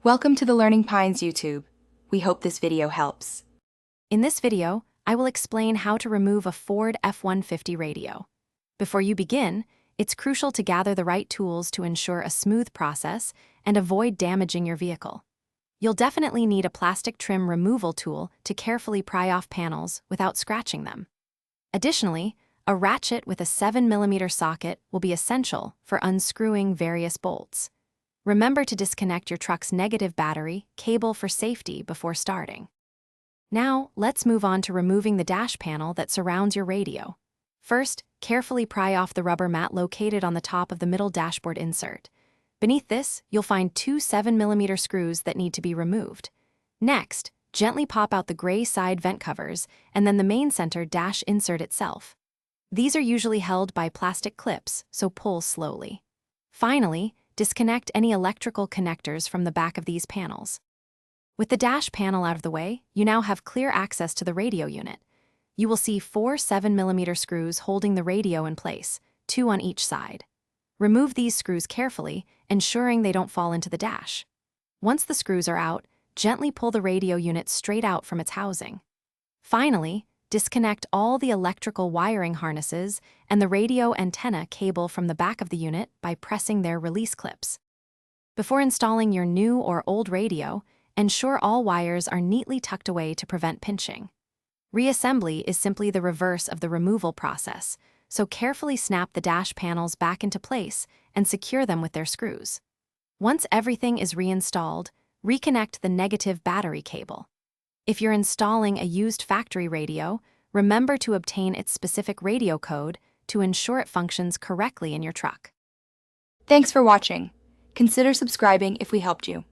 Welcome to the Learning Pines YouTube. We hope this video helps. In this video, I will explain how to remove a Ford F-150 radio. Before you begin, it's crucial to gather the right tools to ensure a smooth process and avoid damaging your vehicle. You'll definitely need a plastic trim removal tool to carefully pry off panels without scratching them. Additionally, a ratchet with a 7mm socket will be essential for unscrewing various bolts. Remember to disconnect your truck's negative battery cable for safety before starting. Now, let's move on to removing the dash panel that surrounds your radio. First, carefully pry off the rubber mat located on the top of the middle dashboard insert. Beneath this, you'll find two 7mm screws that need to be removed. Next, gently pop out the gray side vent covers and then the main center dash insert itself. These are usually held by plastic clips, so pull slowly. Finally, disconnect any electrical connectors from the back of these panels. With the dash panel out of the way, you now have clear access to the radio unit. You will see four 7mm screws holding the radio in place, two on each side. Remove these screws carefully, ensuring they don't fall into the dash. Once the screws are out, gently pull the radio unit straight out from its housing. Finally, disconnect all the electrical wiring harnesses and the radio antenna cable from the back of the unit by pressing their release clips. Before installing your new or old radio, ensure all wires are neatly tucked away to prevent pinching. Reassembly is simply the reverse of the removal process, so carefully snap the dash panels back into place and secure them with their screws. Once everything is reinstalled, reconnect the negative battery cable. If you're installing a used factory radio, remember to obtain its specific radio code to ensure it functions correctly in your truck. Thanks for watching. Consider subscribing if we helped you.